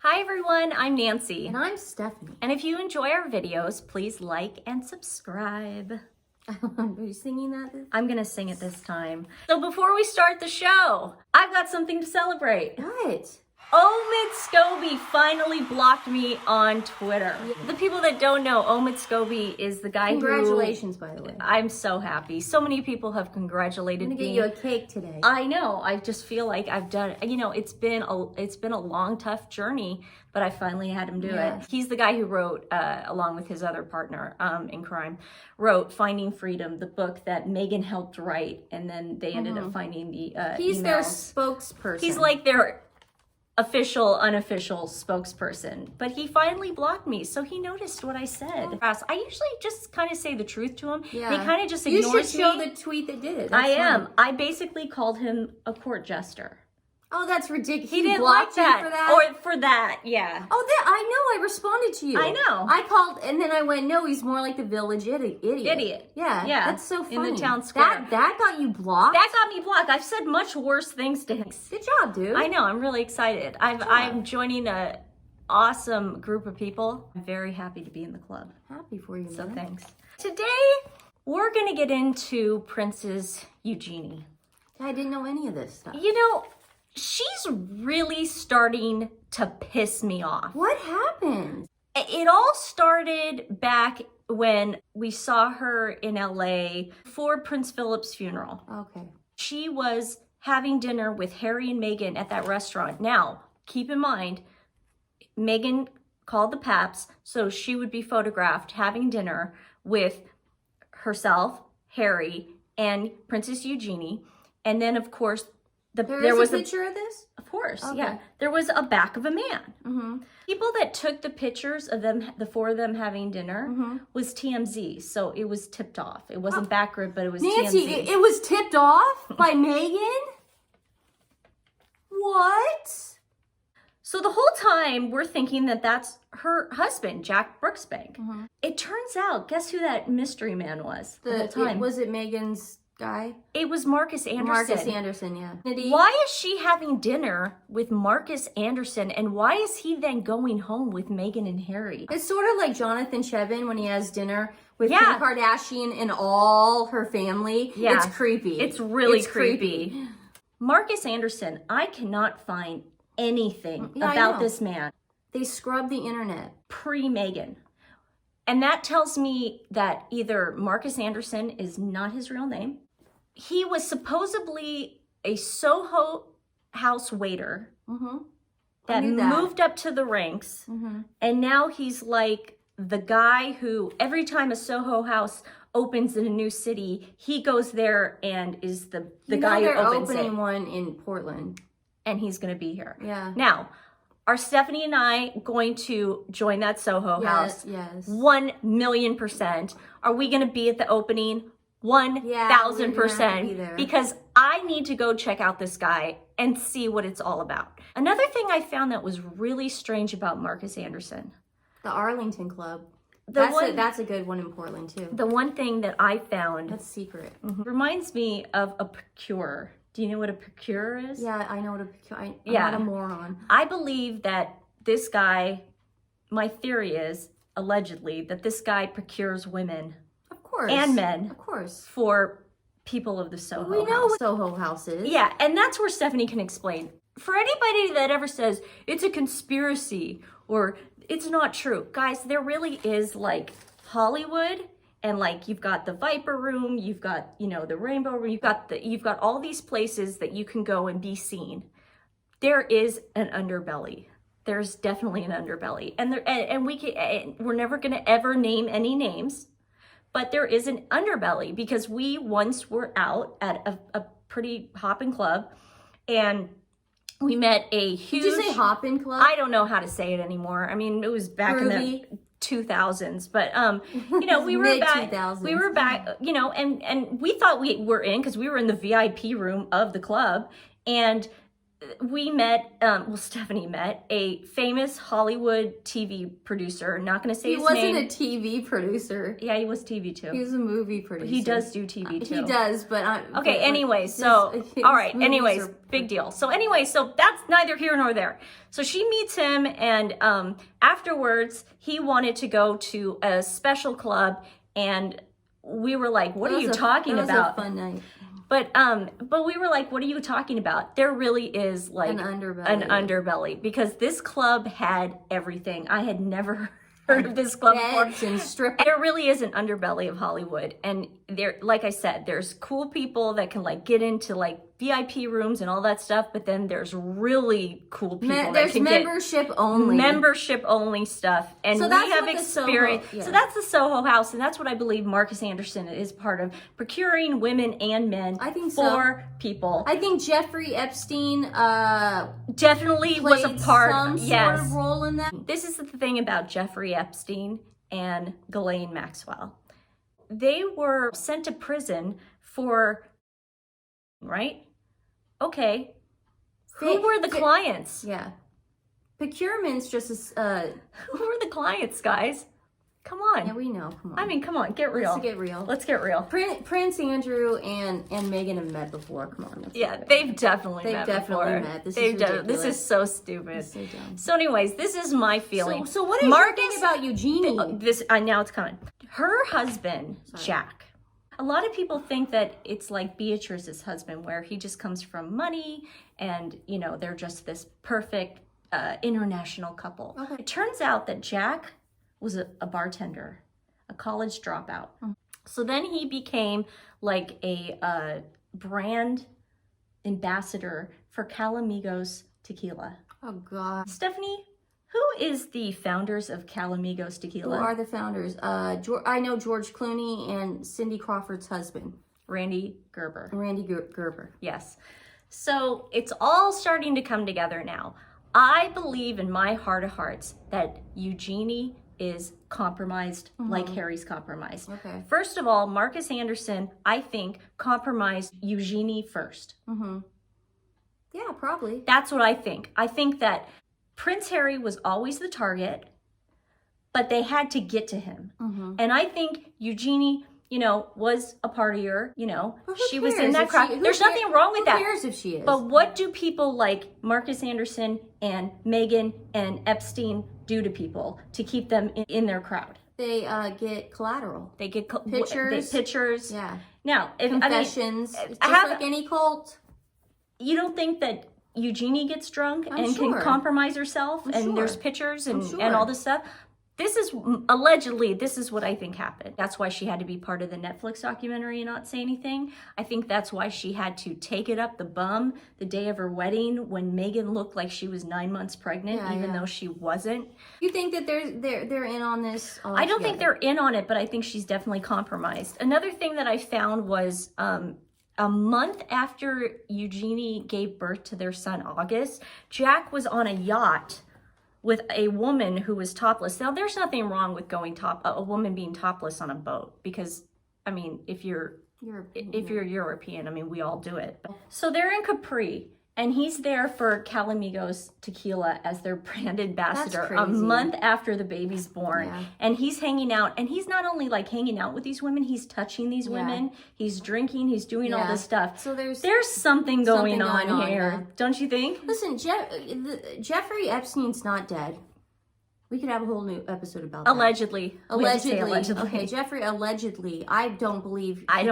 Hi everyone, I'm Nancy. And I'm Stephanie. And if you enjoy our videos, please like and subscribe. Are you singing that? I'm gonna sing it this time. So before we start the show, I've got something to celebrate. What? Omid Scobie finally blocked me on Twitter. Yeah. The people that don't know, Omid Scobie is the guy Congratulations, by the way. I'm so happy. So many people have congratulated me. I'm gonna get you a cake today. I know. I just feel like I've done, you know, it's been a long, tough journey, but I finally had him do it. He's the guy who wrote, along with his other partner in crime, wrote Finding Freedom, the book that Meghan helped write, and then they ended up finding the He's emails. their spokesperson. He's like their official, unofficial spokesperson, but he finally blocked me, so he noticed what I said. I usually just kind of say the truth to him. Yeah. He kind of just ignores me. You should show the tweet that did it. I am. I basically called him a court jester. Oh, that's ridiculous. He didn't like that. For that? Or for that, yeah. Oh, I know. I responded to you. I know. I called, and then I went, no, he's more like the village idiot. Yeah. That's so funny. In the town square. That got you blocked? That got me blocked. I've said much worse things to him. Good job, dude. I know. I'm really excited. I'm joining a awesome group of people. I'm very happy to be in the club. Happy for you, So man. thanks. Today, we're going to get into Princess Eugenie. I didn't know any of this stuff. You know, she's really starting to piss me off. What happened? It all started back when we saw her in LA for Prince Philip's funeral. Okay. She was having dinner with Harry and Meghan at that restaurant. Now, keep in mind, Meghan called the Paps so she would be photographed having dinner with herself, Harry, and Princess Eugenie. And then, of course, there was a picture of this? Of course, okay. yeah. There was a back of a man. Mm-hmm. People that took the pictures of them, the four of them having dinner, was TMZ. So it was tipped off. It wasn't Backrib, but it was Nancy, TMZ. it was tipped off by Meghan? What? So the whole time we're thinking that that's her husband, Jack Brooksbank. It turns out, guess who that mystery man was the whole time? Was it Meghan's guy? It was Markus Anderson. Markus Anderson, yeah. Why is she having dinner with Markus Anderson, and why is he then going home with Meghan and Harry? It's sort of like Jonathan Cheban when he has dinner with Kim Kardashian and all her family. Yeah. It's creepy. It's really creepy. Markus Anderson, I cannot find anything about this man. They scrubbed the internet. Pre-Meghan. And that tells me that either Markus Anderson is not his real name. He was supposedly a Soho House waiter that moved up to the ranks. And now he's like the guy who every time a Soho House opens in a new city, he goes there and is the guy who opens it. They're opening one in Portland. And he's going to be here. Yeah. Now, are Stephanie and I going to join that Soho House? Yes. 1,000,000%. Are we going to be at the opening? 1,000%. Because I need to go check out this guy and see what it's all about. Another thing I found that was really strange about Markus Anderson. The Arlington Club. That's a good one in Portland too. The one thing that I found. That's secret. Reminds me of a procurer. Do you know what a procurer is? Yeah, I know what I'm not a moron. I believe that this guy, my theory is, allegedly, that this guy procures women. Of course. And men. Of course. For people of the Soho House. We know what Soho House is. Yeah, and that's where Stephanie can explain. For anybody that ever says, it's a conspiracy, or it's not true. Guys, there really is like Hollywood. And like you've got the Viper Room, you've got, you know, the Rainbow Room, you've got all these places that you can go and be seen. There is an underbelly. There's definitely an underbelly, and we're never going to ever name any names, but there is an underbelly because we once were out at a pretty hopping club, and we met a huge. Did you say hopping club? I don't know how to say it anymore. I mean, it was back in the 2000s, but you know, we were back, you know, and we thought we were in because we were in the VIP room of the club, and we met, Stephanie met a famous Hollywood TV producer. Not going to say he his wasn't name. a TV producer. Yeah, he was TV too. He was a movie producer. He does do TV too. He does, but okay. Anyway, so all right. Anyways, big deal. So anyway, so that's neither here nor there. So she meets him, and afterwards, he wanted to go to a special club, and we were like, "What are you talking about?" That was a fun night. But we were like, what are you talking about? There really is like an underbelly. Because this club had everything. I had never heard of this club before. And strippers. There really is an underbelly of Hollywood. And there, like I said, there's cool people that can like get into like VIP rooms and all that stuff, but then there's really cool people that can membership get only. Membership only stuff. And so we have experience. So that's the Soho House, and that's what I believe Markus Anderson is part of, procuring women and men for people. I think Jeffrey Epstein definitely was a part some sort of role in that. This is the thing about Jeffrey Epstein and Ghislaine Maxwell. They were sent to prison for, right? Okay. Who were the clients? Yeah. Procurement's just who were the clients, guys? Come on. Yeah, we know. Come on. I mean, come on, get real. Let's get real. Let's get real. Prince Andrew and Meghan have met before. Come on. Yeah, they've definitely met before. This is ridiculous. This is so stupid. It's so dumb. So anyways, this is my feeling. So what is your thing about Eugenie? Now it's coming. Her husband, Jack. A lot of people think that it's like Beatrice's husband, where he just comes from money and, you know, they're just this perfect international couple. Okay. It turns out that Jack was a bartender, a college dropout. Mm-hmm. So then he became like a brand ambassador for Calamigos tequila. Oh, God. Stephanie, who is the founders of Calamigos tequila? Who are the founders? I know George Clooney and Cindy Crawford's husband. Randy Gerber. Randy Gerber. Yes. So it's all starting to come together now. I believe in my heart of hearts that Eugenie is compromised like Harry's compromised. Okay. First of all, Markus Anderson, I think, compromised Eugenie first. Mm-hmm. Yeah, probably. That's what I think. I think that Prince Harry was always the target, but they had to get to him. Mm-hmm. And I think Eugenie, you know, was a partier, you know, she was in that crowd. There's nothing wrong with that. Who cares if she is? But what do people like Markus Anderson and Meghan and Epstein do to people to keep them in their crowd? They get collateral. They get pictures. Pictures. Yeah. Now, confessions. Just like any cult. You don't think that Eugenie gets drunk and can compromise herself, and there's pictures and all this stuff? This is allegedly, this is what I think happened. That's why she had to be part of the Netflix documentary and not say anything. I think that's why she had to take it up the bum the day of her wedding when Meghan looked like she was 9 months pregnant, even though she wasn't. You think that they're in on this? I don't think they're in on it, but I think she's definitely compromised. Another thing that I found was a month after Eugenie gave birth to their son, August, Jack was on a yacht with a woman who was topless. Now, there's nothing wrong with a woman being topless on a boat, because, I mean, if you're European, I mean, we all do it. So they're in Capri, and he's there for Calamigos tequila as their brand ambassador a month after the baby's born. Yeah. And he's hanging out, and he's not only like hanging out with these women, he's touching these women, he's drinking, he's doing all this stuff. So there's something going on here, don't you think? Listen, Jeffrey Epstein's not dead. We could have a whole new episode about that. Allegedly. Okay, Jeffrey allegedly. I don't believe. I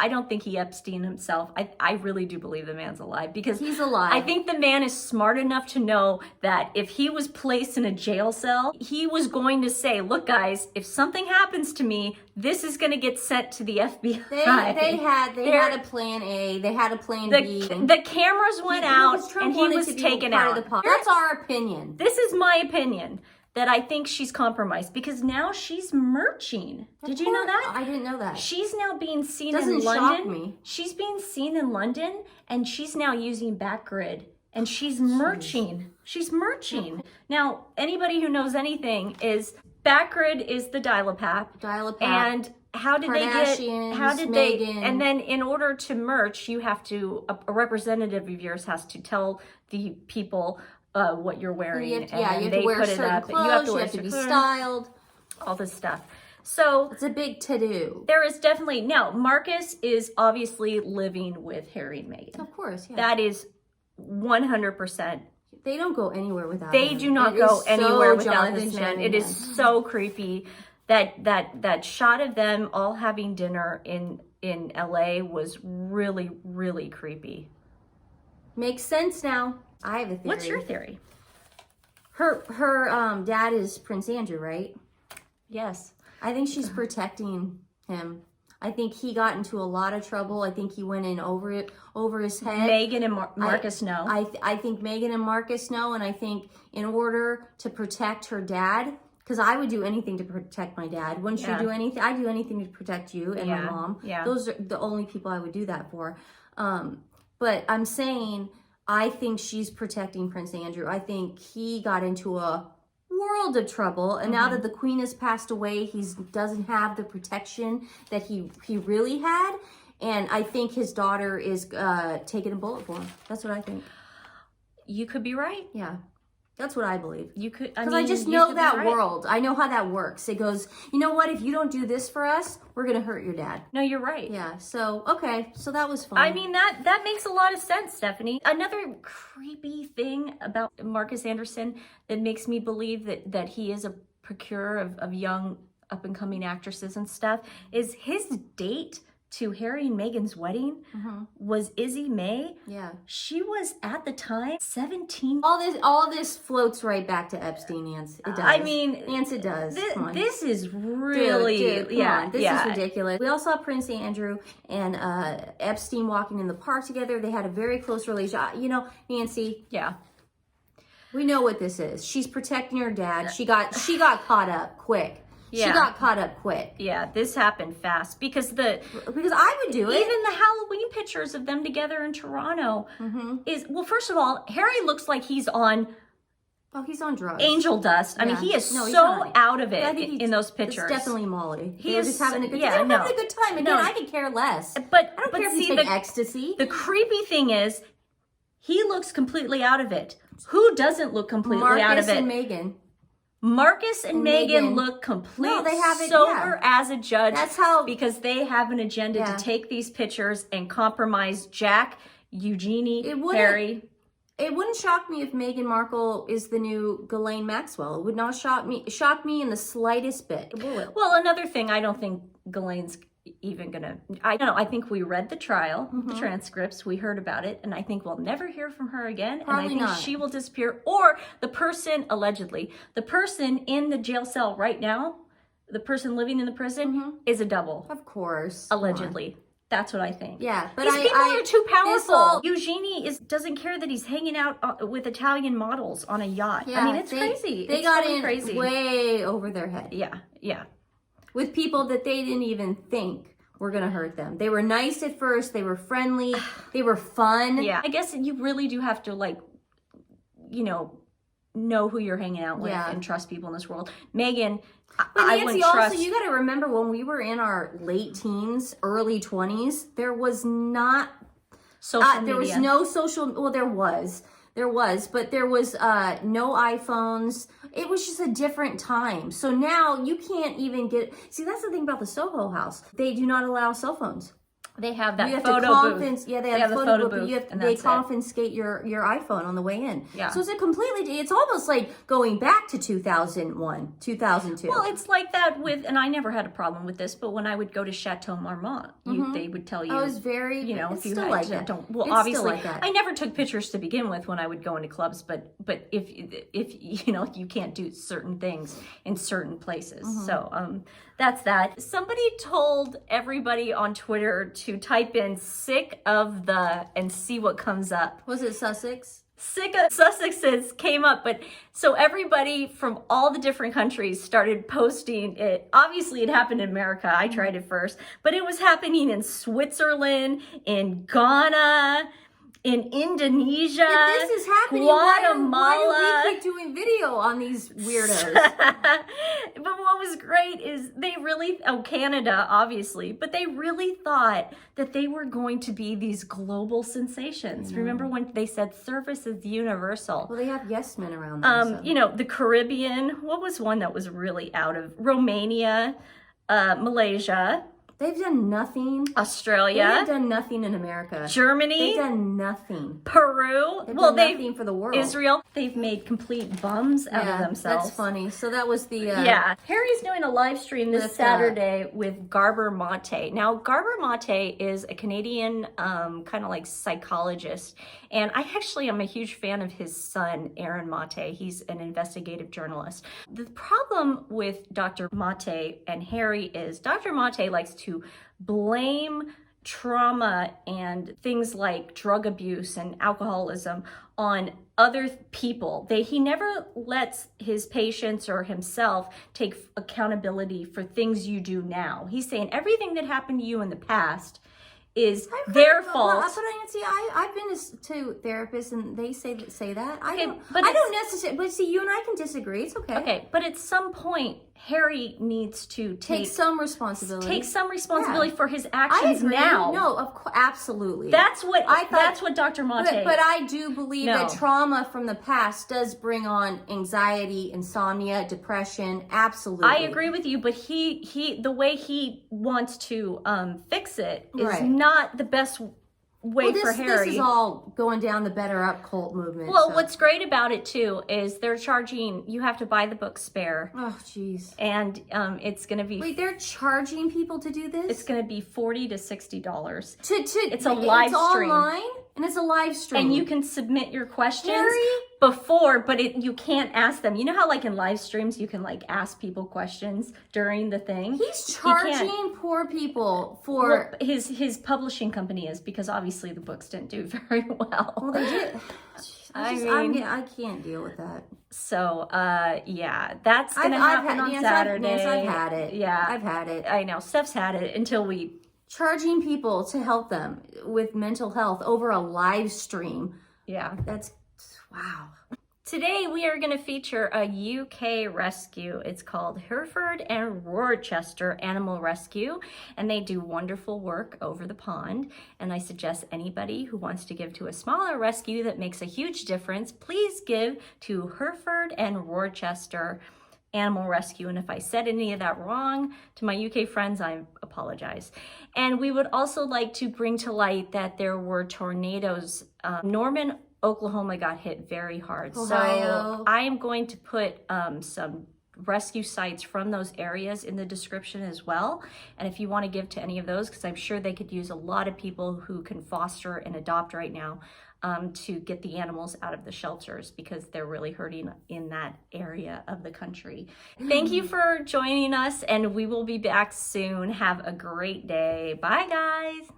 don't think he Epstein himself. I really do believe the man's alive, because he's alive. I think the man is smart enough to know that if he was placed in a jail cell, he was going to say, look guys, if something happens to me, this is going to get sent to the FBI. They had a plan A, they had a plan B. The cameras went out and he was taken out. That's our opinion. This is my opinion. That I think she's compromised, because now she's merching. Did you know that? I didn't know that. She's now being seen in London. Shock me. She's being seen in London, and she's now using Backgrid, and she's merching. She's merching. Now, anybody who knows anything is Backgrid is the dial-a-pap. Dial-a-pap. And how did they Meghan. and then in order to merch, you have to, a representative of yours has to tell the people what you're wearing. You have to wear certain clothes, you have to be styled. All this stuff. So it's a big to-do. There is definitely, now Marcus is obviously living with Harry and Meghan. Of course, yeah. That is 100%. They don't go anywhere without They him. do not go anywhere so without this man. It is so creepy. That shot of them all having dinner in LA was really, really creepy. Makes sense now. I have a theory. What's your theory? Her dad is Prince Andrew, right? Yes. I think she's protecting him. I think he got into a lot of trouble. I think he went in over his head. Meghan and Marcus know. I think Meghan and Marcus know, and I think in order to protect her dad, because I would do anything to protect my dad. Wouldn't you do anything? I'd do anything to protect you and my mom. Yeah. Those are the only people I would do that for. But I'm saying I think she's protecting Prince Andrew. I think he got into a world of trouble, and now that the Queen has passed away, he doesn't have the protection that he really had, and I think his daughter is taking a bullet for him. That's what I think. You could be right. Yeah. That's what I believe. You could, because I just know that world. I know how that works. It goes, you know what? If you don't do this for us, we're gonna hurt your dad. No, you're right. Yeah. So okay. So that was fun. I mean, that makes a lot of sense, Stephanie. Another creepy thing about Marcus Anderson that makes me believe that he is a procurer of young up and coming actresses and stuff is his date to Harry and Meghan's wedding was Izzy May. Yeah. She was at the time 17. All this floats right back to Epstein, Nance. It does. I mean, Nance, it does. This is really, dude, this is ridiculous. We all saw Prince Andrew and Epstein walking in the park together. They had a very close relationship. You know, Nancy. Yeah. We know what this is. She's protecting her dad. She got caught up quick. Yeah. She got caught up quick. Yeah, this happened fast because I would do it. Even the Halloween pictures of them together in Toronto is, well, first of all, Harry looks like he's on he's on drugs. Angel dust. I mean, he is out of it in those pictures. It's definitely Molly. He's just having a good time. Having a good time. Again, I could care less. But I don't care if you take ecstasy. The creepy thing is, he looks completely out of it. Who doesn't look completely out of it? Marcus and Meghan. Marcus and Meghan look completely sober as a judge. That's how, because they have an agenda to take these pictures and compromise Jack, Eugenie, Harry. It wouldn't shock me if Meghan Markle is the new Ghislaine Maxwell. It would not shock me in the slightest bit. Well, another thing, I don't think Ghislaine's even gonna, I don't know, I think we read the trial, the transcripts, we heard about it, and I think we'll never hear from her again. Probably and I think she will disappear, or the person, allegedly, the person in the jail cell right now, the person living in the prison, is a double. Of course. Allegedly. That's what I think. Yeah, but these people are too powerful. Eugenie doesn't care that he's hanging out with Italian models on a yacht. Yeah, I mean, it's crazy. They got in way over their head. Yeah, yeah. With people that they didn't even think were going to hurt them. They were nice at first. They were friendly. They were fun. Yeah. I guess you really do have to, like, you know who you're hanging out with and trust people in this world. Meghan, I wouldn't trust. Also, you got to remember when we were in our late teens, early 20s, there was not social media. There was no social, well, there was, but there was no iPhones. It was just a different time. So now you can't even see, that's the thing about the Soho House. They do not allow cell phones. They have that photo booth. Yeah, they have the photo booth. They confiscate your iPhone on the way in. Yeah. So it's almost like going back to 2001, 2002. Well, it's like that with, and I never had a problem with this, but when I would go to Chateau Marmont, they would tell you. I was very, if you still like that. Well, it's obviously, like that. I never took pictures to begin with when I would go into clubs, but if you can't do certain things in certain places. So that's that. Somebody told everybody on Twitter to type in "sick of the" and see what comes up. Was it Sussex? Sick of Sussexes came up, but so everybody from all the different countries started posting it. Obviously, it happened in America. I tried it first, but it was happening in Switzerland, in Ghana, in Indonesia, If this is happening, Guatemala. why do we keep doing video on these weirdos? But what was great is they really, Canada, obviously, but they really thought that they were going to be these global sensations. Remember when they said service is universal? Well, they have yes men around them. So. You know, the Caribbean, what was one that was really out of Romania, Malaysia, They've done nothing. Australia. They've done nothing in America. Germany. They've done nothing. Peru. They've done nothing for the world. Israel. They've made complete bums out of themselves. That's funny. So that was the... yeah. Harry's doing a live stream this Saturday with Gabor Mate. Now, Gabor Mate is a Canadian kind of like psychologist. And I actually am a huge fan of his son, Aaron Mate. He's an investigative journalist. The problem with Dr. Mate and Harry is Dr. Mate likes to blame trauma and things like drug abuse and alcoholism on other people. He never lets his patients or himself take accountability for things you do now. He's saying everything that happened to you in the past is their fault. But Nancy, I've been to therapists and they say that. I don't necessarily. But see, you and I can disagree. It's okay. Okay, but at some point, Harry needs to take some responsibility. Take some responsibility for his actions now. No, of course, absolutely. That's what that's what Dr. Mate. But I do believe that trauma from the past does bring on anxiety, insomnia, depression. Absolutely. I agree with you, but he the way he wants to fix it is not the best way for Harry. This is all going down the Better Up cult movement. Well, what's great about it too is they're charging. You have to buy the book Spare. Oh, jeez. And it's going to be. Wait, they're charging people to do this? It's going to be $40 to $60. It's a live stream. Online, and it's a live stream. And you can submit your questions Harry? before, but you can't ask them. You know how like in live streams you can like ask people questions during the thing? He's charging poor people for... Well, his publishing company is, because obviously the books didn't do very well. Well, they did. I can't deal with that. So, yeah, that's going to happen on Saturday. I've had it. Yeah. I've had it. I know. Steph's had it until we... Charging people to help them with mental health over a live stream. Yeah. That's... Wow. Today we are going to feature a UK rescue. It's called Hereford and Rochester Animal Rescue, and they do wonderful work over the pond. And I suggest anybody who wants to give to a smaller rescue that makes a huge difference, please give to Hereford and Rochester Animal Rescue. And if I said any of that wrong to my UK friends, I apologize. And we would also like to bring to light that there were tornadoes. Norman, Oklahoma got hit very hard. Ohio. So I am going to put some rescue sites from those areas in the description as well. And if you want to give to any of those, because I'm sure they could use a lot of people who can foster and adopt right now to get the animals out of the shelters, because they're really hurting in that area of the country. Thank you for joining us, and we will be back soon. Have a great day. Bye, guys.